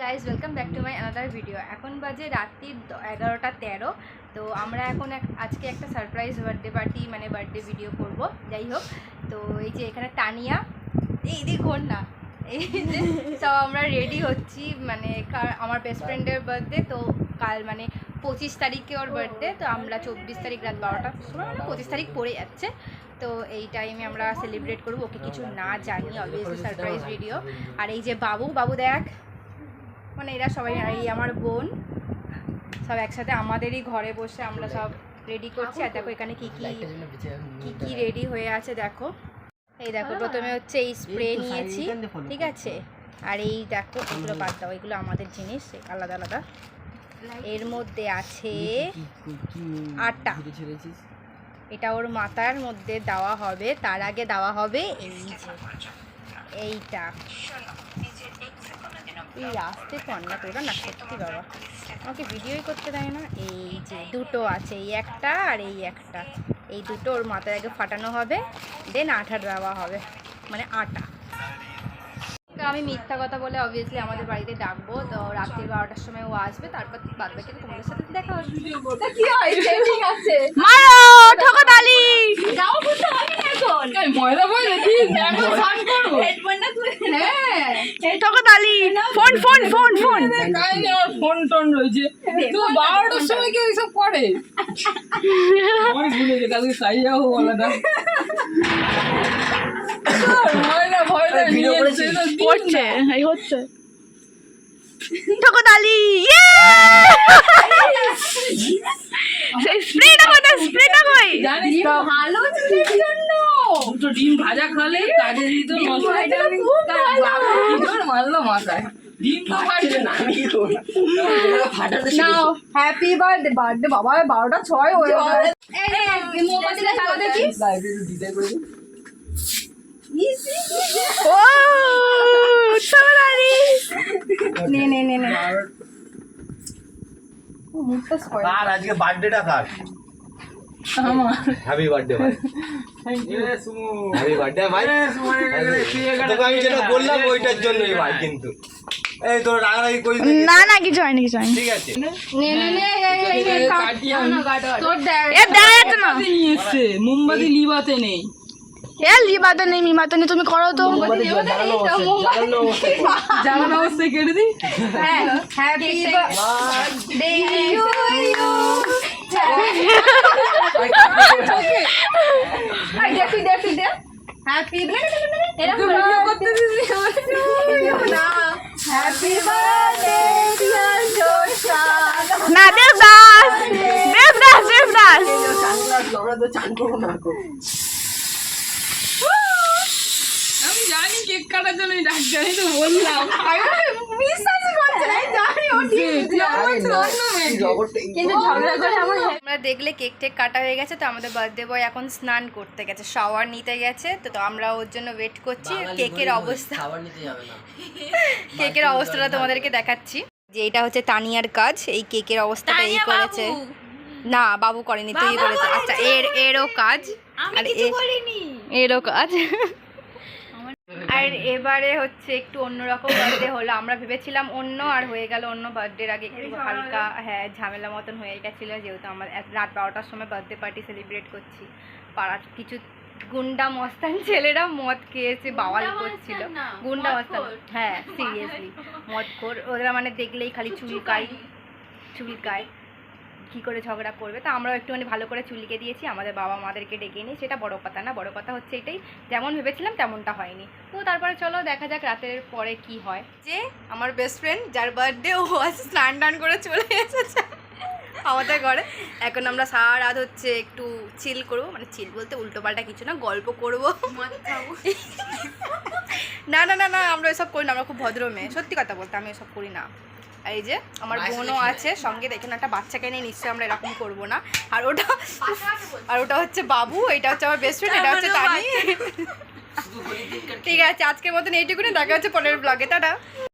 Guys welcome back to my another video. এখন বাজে রাত্রির 11:13। তো আমরা এখন আজকে একটা সারপ্রাইজ বার্থডে পার্টি মানে বার্থডে ভিডিও করব। যাই হোক, তো এই যে এখানে তানিয়া, এই দেখুন না, এই যে সব আমরা রেডি হচ্ছি। মানে আমার বেস্ট ফ্রেন্ডের বার্থডে, তো কাল মানে 25 তারিখে ওর বার্থডে। তো আমরা 24 তারিখ রাত 12টার সময়, মানে 25 তারিখ পড়ে যাচ্ছে। তো এই টাইমে আমরা সেলিব্রেট করবো, ওকে কিছু না জানি, অবভিয়াসলি সারপ্রাইজ ভিডিও। আর এই যে বাবু দেখ, মানে এরা সবাই, এই আমার বোন, সব একসাথে আমাদেরই ঘরে বসে আমরা সব রেডি করছি। আর দেখো এখানে কি কি রেডি হয়ে আছে দেখো। এই দেখো, প্রথমে হচ্ছে এই স্প্রে নিয়েছি, ঠিক আছে। আর এই দেখো, এগুলো বাদ দাও, এগুলো আমাদের জিনিস আলাদা আলাদা। এর মধ্যে আছে আটা, এটা ওর মাথার মধ্যে দেওয়া হবে। তার আগে দেওয়া হবে এইটা। এই আসতে কর না তোরা, না সত্যি বাবা, আমাকে ভিডিওই করতে দেয় না। এই যে দুটো আছে, এই একটা আর এই একটা, এই দুটো ওর মাথায় আগে ফাটানো হবে, দেন আটা দেওয়া হবে, মানে আটা। আমি মিথ্যা কথা বলে অবভিয়াসলি আমাদের বাড়িতে ডাকবো, তো রাত্রি 12টার সময় ও আসবে, তারপর বাদ বাকি তোমাদের সাথে দেখা হবে। কি হয়েছে? ঠিক আছে, মারো ঠকতালি যাও, বুঝতে হবে না এখন ময়দা ময়দা কি এখন ফান করব, হেডফোনটা তুলে হ্যাঁ ঠকতালি। ফোন ফোন ফোন ফোন কাই না, ওর ফোন টোন রইছে। তো 12টার সময় কি এসব করে? আমি ভুলে গেছি, কালকে সাই যাও বলা দাও। ময়দা ভয়দা ভিডিও করেছে করছে, এই হচ্ছে ঠকতালি। ইয়ে স্প্রেটা কোথায়? স্প্রেটা কই? জানিস তো ভালো চুলের জন্য দুটো ডিম ভাজা খালে কাজে দিত মশলাটা। কি জোর মারলো মাথায়, ডিম তো ফাটবে না। আমি কি করব, ফাটাতে নাও। হ্যাপি বার্থডে, বার্থডে বাবা 12:06 হয়ে গেল। এই মোমবাতিটা চালা দেখি, লাইব্রেরি ডিজাইন করে ও সরারি নে নে নে নে। ও মুখটা স্পয়েল। আর আজকে বার্থডেটা কার? আমার। হ্যাপি বার্থডে ভাই। Thank you Sumu. Happy birthday ভাই। তোকে আমি যেটা বললাম ওইটার জন্যই ভাই, কিন্তু এই তোর রাগারাগি কই না না কিছু হয়নি, কিছু হয়নি, ঠিক আছে। নে নে নে এই কাটিয়া না গাডর তোর দেখ, এ দেখ না নিয়ে এসে মোমবাতি লিবাতে নেই। এ লিবাতে নেই, মিমাতে নেই, তুমি করো তো। মোমবাতি জ্বালানো অবস্থায় কেটে দিই। হ্যাঁ, হ্যাপি বার্থডে টু ইউ। আই দেখি দেখি দে হ্যাপি এরা ভিডিও করতে দিছি না। হ্যাপি বার্থডে ডিয়ার জোশা। না দেবদাস দেবদাস দেবদাস সানগ্লাস লবড়া তো চান করব না কো। আমি জানি কেক কাটার জন্য ডাক জানি তো বললাম, বিশ্বাস করছে না, জানি ও ঠিক কিন্তু ঝগড়া করে আমরা দেখলে কেক টেক কাটা হয়ে গেছে। তো আমাদের বার্থডে বয় এখন স্নান করতে গেছে, শাওয়ার নিতে গেছে। তো আমরা ওর জন্য ওয়েট করছি। কেকের অবস্থা, কেকের অবস্থাটা তোমাদেরকে দেখাচ্ছি। যে এটা হচ্ছে তানিয়ার কাজ, এই কেকের অবস্থাটা এই করেছে। না বাবু করেনি, তুই করেছে। আচ্ছা এরও কাজ, আর এরও কাজ। আর এবারে হচ্ছে একটু অন্যরকম বার্থডে হলো। আমরা ভেবেছিলাম অন্য, আর হয়ে গেল অন্য। বার্থডের আগে একটু হালকা হ্যাঁ ঝামেলা মতন হয়ে গেছিলো, যেহেতু আমরা রাত 12টার সময় বার্থডে পার্টি সেলিব্রেট করছি। পাড়ার কিছু গুন্ডা মস্তান ছেলেরা মদ খেয়েছে, বাওয়াল করছিল। গুন্ডা মস্তান, হ্যাঁ সিরিয়াসলি মদ খোর ওরা, মানে দেখলেই খালি চুলকায় কী করে ঝগড়া করবে। তো আমরাও একটুখানি ভালো করে চুলিকে দিয়েছি, আমাদের বাবা মাদেরকে ডেকে নিই। সেটা বড় কথা না, বড় কথা হচ্ছে এটাই, যেমন ভেবেছিলাম তেমনটা হয়নি। তো তারপরে চলো দেখা যাক রাতের পরে কি হয়। যে আমার বেস্ট ফ্রেন্ড যার বার্থডে, ও আছে স্নান টান করে চলে এসেছে আমাদের ঘরে। এখন আমরা সারা রাত হচ্ছে একটু চিল করবো, মানে চিল বলতে উল্টো পাল্টা কিছু না, গল্প করবো। না না না না, আমরা এসব করি না, আমরা খুব ভদ্র মেয়ে, সত্যি কথা বলতে আমি এসব করি না। এই যে আমার বোনও আছে সঙ্গে, দেখেন একটা বাচ্চাকে নিয়ে নিশ্চয়ই আমরা এরকম করবো না। আর ওটা হচ্ছে বাবু, এটা হচ্ছে আমার বেস্ট ফ্রেন্ড, এটা হচ্ছে তানি। ঠিক আছে, আজকের মতন এইটুকুনি, দেখা হচ্ছে পরের ব্লগে, টাটা।